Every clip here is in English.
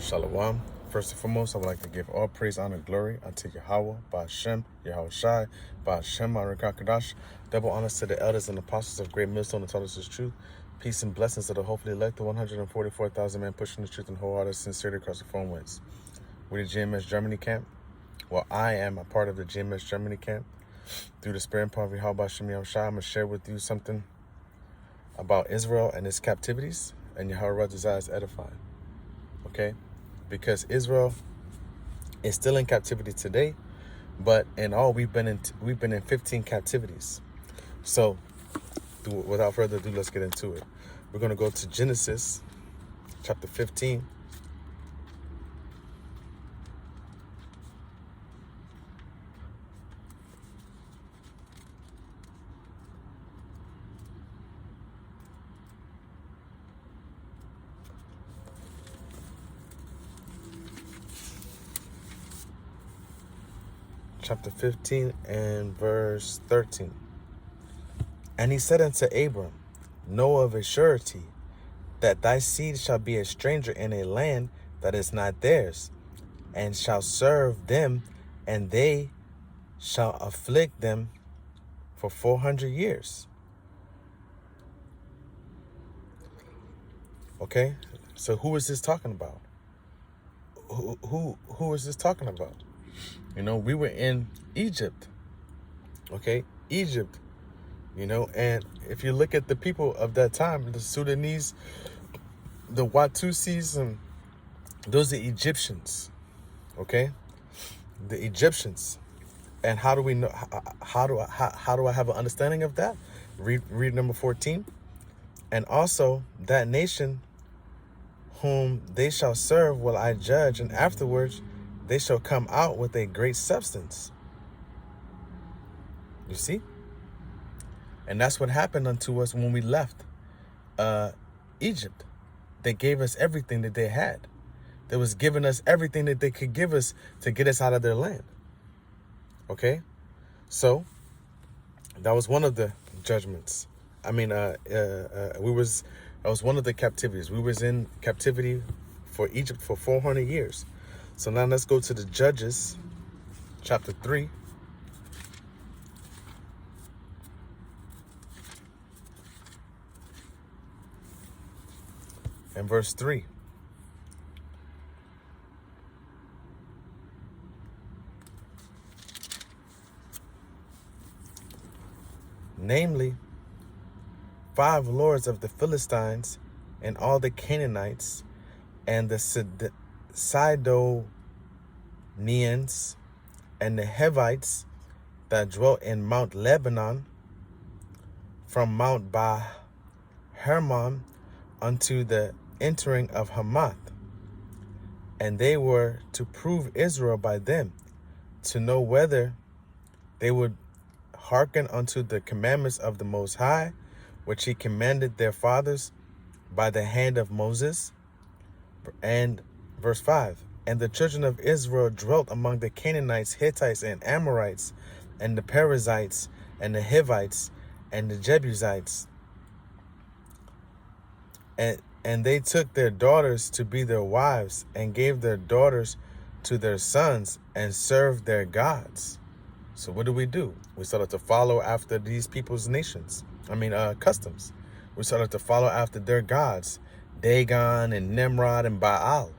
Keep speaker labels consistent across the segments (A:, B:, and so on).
A: Shalom. First and foremost, I would like to give all praise, honor, glory unto Yahweh, Ba'ashem, Yahweh Shai, Ba'ashem, Arikakadash. Double honors to the elders and apostles of Great Millstone and taught us his truth. Peace and blessings to the hopefully elect, the 144,000 men pushing the truth and wholehearted sincerity across the four winds. We're the GMS Germany camp. Well, I am a part of the GMS Germany camp. Through the spirit and power of Yahweh, Ba'ashem, Yahweh Shai, I'm going to share with you something about Israel and its captivities, and Yahweh desires edifying. Okay? Because Israel is still in captivity today, but in all we've been in 15 captivities. So without further ado, let's get into it. We're going to go to Genesis chapter 15. Chapter 15 and verse 13. And he said unto Abram, know of a surety that thy seed shall be a stranger in a land that is not theirs, and shall serve them, and they shall afflict them for 400 years. Okay, so who is this talking about? Who is this talking about? You know, we were in Egypt. Okay, Egypt. You know, and if you look at the people of that time, the Sudanese, the Watusis, and those are Egyptians. Okay, the Egyptians. And how do we know? How do I have an understanding of that? Read number 14. And also that nation whom they shall serve will I judge, and afterwards they shall come out with a great substance. You see? And that's what happened unto us when we left Egypt. They gave us everything that they had. They was giving us everything that they could give us to get us out of their land. Okay? So, that was one of the judgments. I mean, that was one of the captivities. We was in captivity for Egypt for 400 years. So now let's go to the Judges, chapter 3. And verse 3. Namely, 5 lords of the Philistines, and all the Canaanites, and the Sidonians, and the Hivites that dwelt in Mount Lebanon, from Mount Hermon unto the entering of Hamath. And they were to prove Israel by them, to know whether they would hearken unto the commandments of the Most High, which he commanded their fathers by the hand of Moses. And verse 5, and the children of Israel dwelt among the Canaanites, Hittites, and Amorites, and the Perizzites, and the Hivites, and the Jebusites. And they took their daughters to be their wives, and gave their daughters to their sons, and served their gods. So what do? We started to follow after these people's customs. We started to follow after their gods, Dagon and Nimrod and Baal,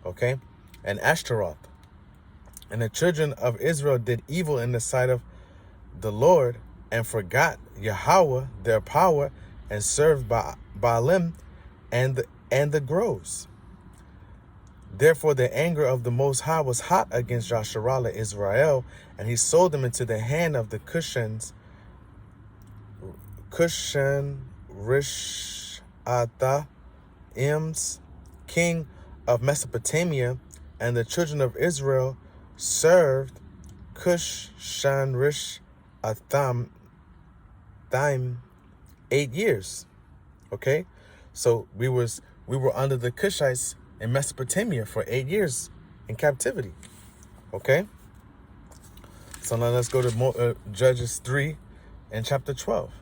A: okay, and Ashtaroth. And the children of Israel did evil in the sight of the Lord, and forgot Yahweh their power, and served Baalim and the groves. Therefore the anger of the Most High was hot against Yasharallah Israel, and he sold them into the hand of the Cushan Rishathaim's king of Mesopotamia, and the children of Israel served Cushan Rishathaim 8 years. Okay, so we were under the Cushites in Mesopotamia for 8 years in captivity. Okay, so now let's go to Judges 3 and chapter 12.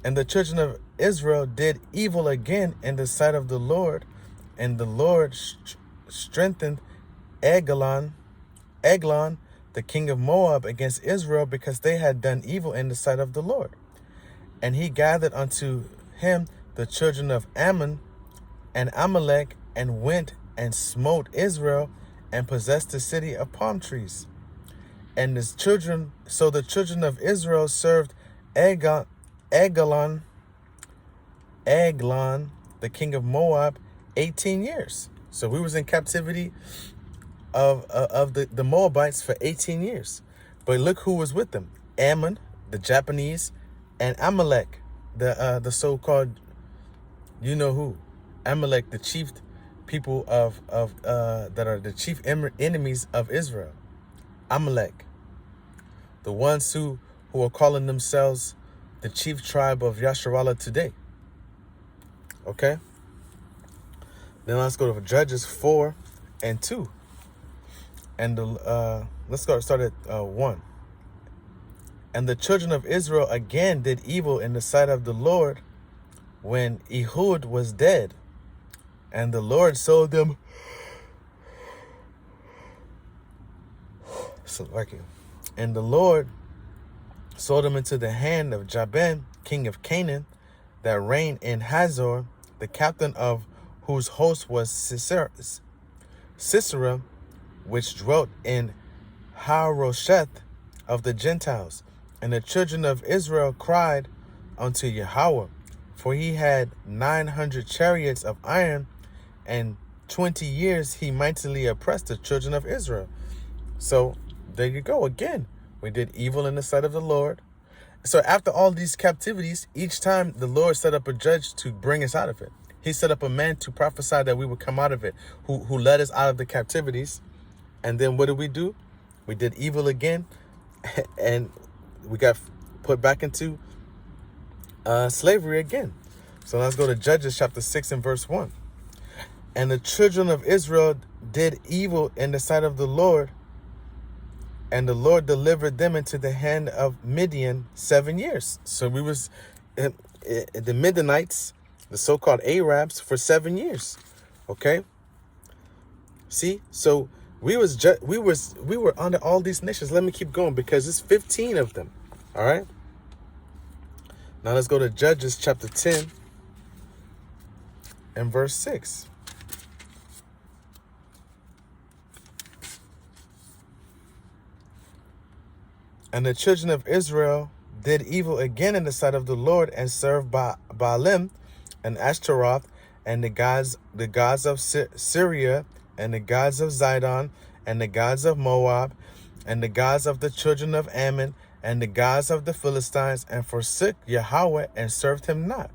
A: And the children of Israel did evil again in the sight of the Lord, and the Lord strengthened Eglon, the king of Moab, against Israel, because they had done evil in the sight of the Lord. And he gathered unto him the children of Ammon and Amalek, and went and smote Israel, and possessed the city of palm trees. And the children of Israel served Eglon, the king of Moab, 18 years. So we was in captivity of the Moabites for 18 years. But look who was with them: Ammon, the Japanese, and Amalek, the so-called, you know who, Amalek, the chief people of that are the chief enemies of Israel. Amalek, the ones who are calling themselves the chief tribe of Yasharallah today. Okay. Then let's go to Judges 4 and 2. And let's start at 1. And the children of Israel again did evil in the sight of the Lord when Ehud was dead. And the Lord sold them. And the Lord sold them into the hand of Jabin, king of Canaan, that reigned in Hazor, the captain of whose host was Sisera, which dwelt in Harosheth of the Gentiles. And the children of Israel cried unto Yahweh, for he had 900 chariots of iron, and 20 years he mightily oppressed the children of Israel. So there you go again. We did evil in the sight of the Lord. So after all these captivities, each time the Lord set up a judge to bring us out of it. He set up a man to prophesy that we would come out of it, who led us out of the captivities. And then what did we do? We did evil again, and we got put back into slavery again. So let's go to Judges chapter 6 and verse 1. And the children of Israel did evil in the sight of the Lord, and the Lord delivered them into the hand of Midian 7 years. So we was the Midianites, the so-called Arabs, for 7 years. Okay. See, so we were under all these nations. Let me keep going because it's 15 of them. All right. Now let's go to Judges chapter 10 and verse 6. And the children of Israel did evil again in the sight of the Lord, and served Baalim and Ashtaroth, and the gods of Syria, and the gods of Zidon, and the gods of Moab, and the gods of the children of Ammon, and the gods of the Philistines, and forsook Yahweh and served him not.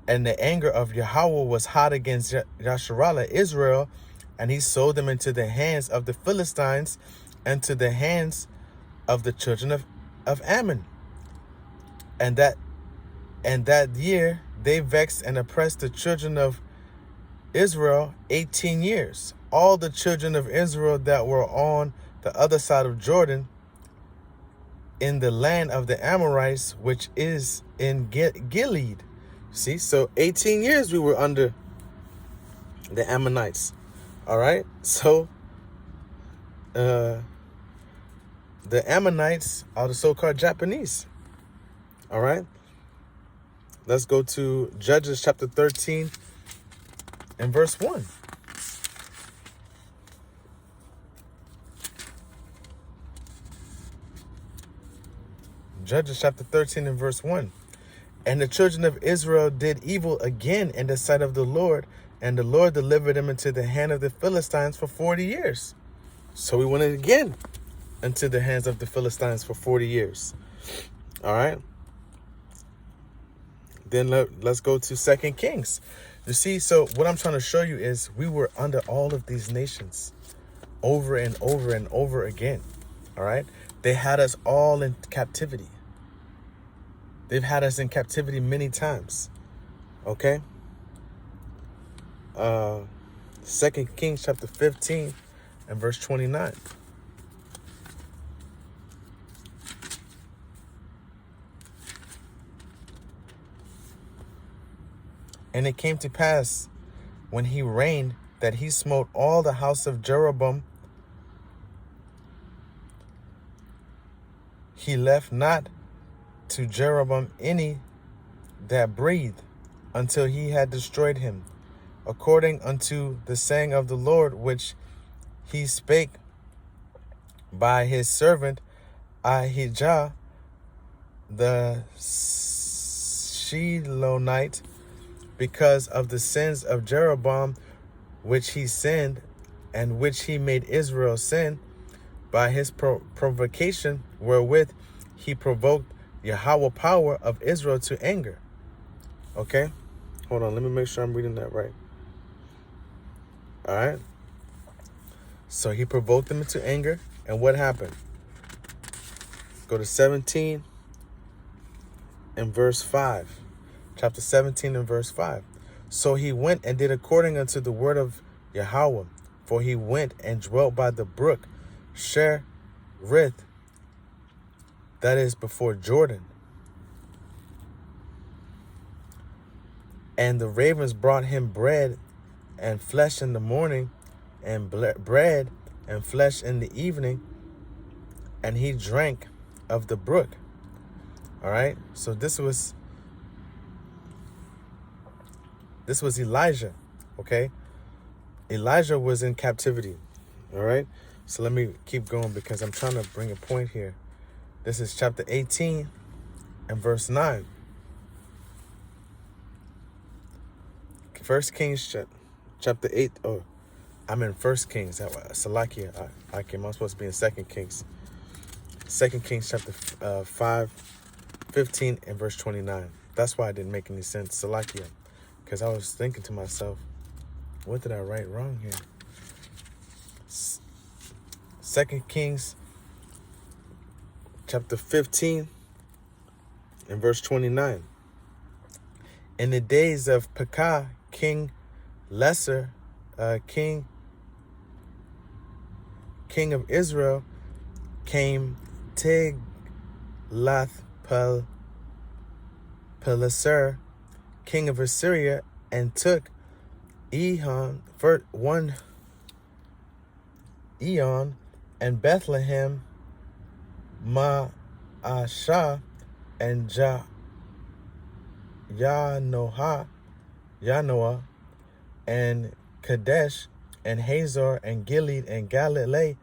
A: And the anger of Yahweh was hot against Yasharallah, Israel, and he sold them into the hands of the Philistines and to the hands of the children of Ammon. And that year they vexed and oppressed the children of Israel 18 years. All the children of Israel that were on the other side of Jordan, in the land of the Amorites, which is in Gilead. See, so 18 years we were under the Ammonites. All right. So the Ammonites are the so-called Japanese. All right. Let's go to Judges chapter 13 and verse 1. Judges chapter 13 and verse 1. And the children of Israel did evil again in the sight of the Lord, and the Lord delivered them into the hand of the Philistines for 40 years. So we went again into the hands of the Philistines for 40 years. All right. Then let's go to 2 Kings. You see, so what I'm trying to show you is we were under all of these nations over and over and over again. All right. They had us all in captivity. They've had us in captivity many times. Okay. 2 Kings chapter 15 and verse 29. And it came to pass, when he reigned, that he smote all the house of Jeroboam. He left not to Jeroboam any that breathed, until he had destroyed him, according unto the saying of the Lord, which he spake by his servant Ahijah the Shilonite, because of the sins of Jeroboam, which he sinned, and which he made Israel sin, by his provocation wherewith he provoked Yahweh power of Israel to anger. Okay? Hold on, let me make sure I'm reading that right. All right? So he provoked them into anger, and what happened? Go to 17 and verse 5. Chapter 17 and verse 5. So he went and did according unto the word of Yahweh, for he went and dwelt by the brook Cherith, that is before Jordan. And the ravens brought him bread and flesh in the morning, and bread and flesh in the evening, and he drank of the brook. All right, so this was Elijah. Okay, Elijah was in captivity. All right, so let me keep going because I'm trying to bring a point here. This is chapter 18 and verse 9. First Kings chapter 8. Oh, I'm in First Kings. Salakia. I'm supposed to be in Second Kings. Second Kings chapter 15 and verse 29. That's why it didn't make any sense. Salakia. Because I was thinking to myself, what did I write wrong here? Second Kings chapter 15 and verse 29. In the days of Pekah, King Lesser, king of Israel, came Tiglath-Pileser, king of Assyria, and took Ehon and Bethlehem, Maashah, and Yanoah, and Kadesh, and Hazor, and Gilead, and Galilee,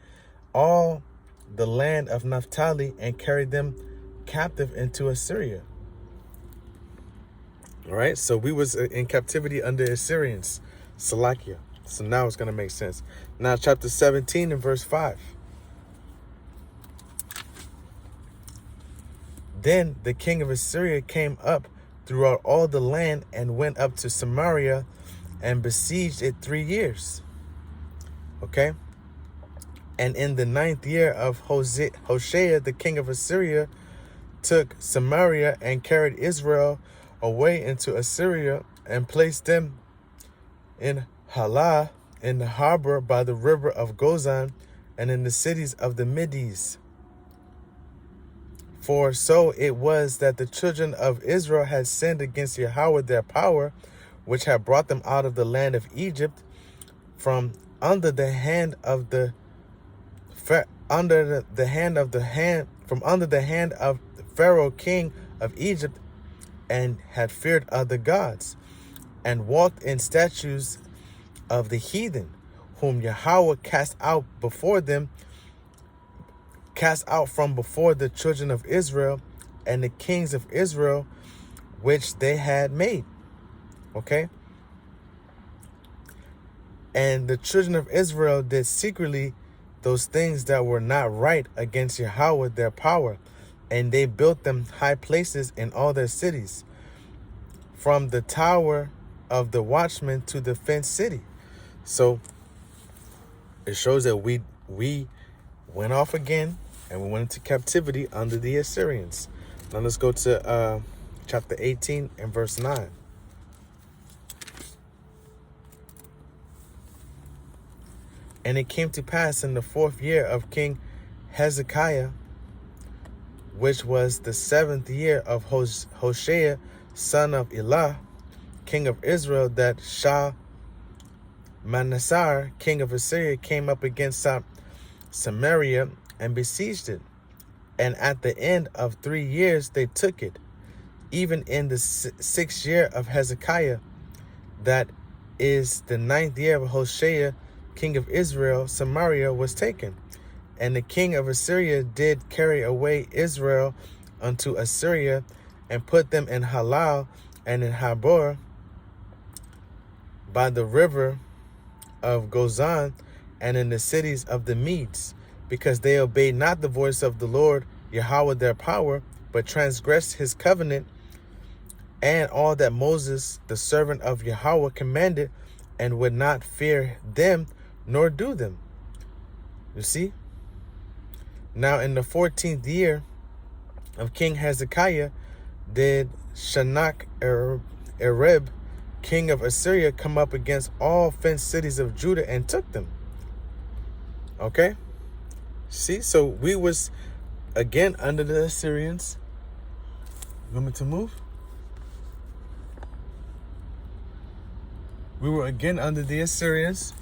A: all the land of Naphtali, and carried them captive into Assyria. All right, so we was in captivity under Assyrians, Salakia. So now it's going to make sense. Now chapter 17 and verse 5. Then the king of Assyria came up throughout all the land and went up to Samaria and besieged it 3 years. Okay. And in the 9th year of Hoshea, the king of Assyria, took Samaria and carried Israel away into Assyria and placed them in Halah, in the harbor by the river of Gozan, and in the cities of the Medes. For so it was that the children of Israel had sinned against Yahweh their power, which had brought them out of the land of Egypt, from under the hand of Pharaoh king of Egypt, and had feared other gods, and walked in statues of the heathen, whom Yahweh cast out from before the children of Israel, and the kings of Israel, which they had made. Okay. And the children of Israel did secretly those things that were not right against Yahweh their power, and they built them high places in all their cities, from the tower of the watchman to the fenced city. So it shows that we went off again, and we went into captivity under the Assyrians. Now let's go to chapter 18 and verse 9. And it came to pass in the 4th year of King Hezekiah, which was the 7th year of Hoshea, son of Elah, king of Israel, that Shalmaneser, king of Assyria, came up against Samaria and besieged it. And at the end of 3 years, they took it. Even in the 6th year of Hezekiah, that is the 9th year of Hoshea, king of Israel, Samaria was taken. And the king of Assyria did carry away Israel unto Assyria, and put them in Halal and in Habor by the river of Gozan, and in the cities of the Medes, because they obeyed not the voice of the Lord Yahweh their power, but transgressed his covenant and all that Moses, the servant of Yahweh, commanded, and would not fear them nor do them. You see? Now in the 14th year of King Hezekiah did Sennacherib, king of Assyria, come up against all fenced cities of Judah and took them. Okay? See? So we was again under the Assyrians. You want me to move? We were again under the Assyrians.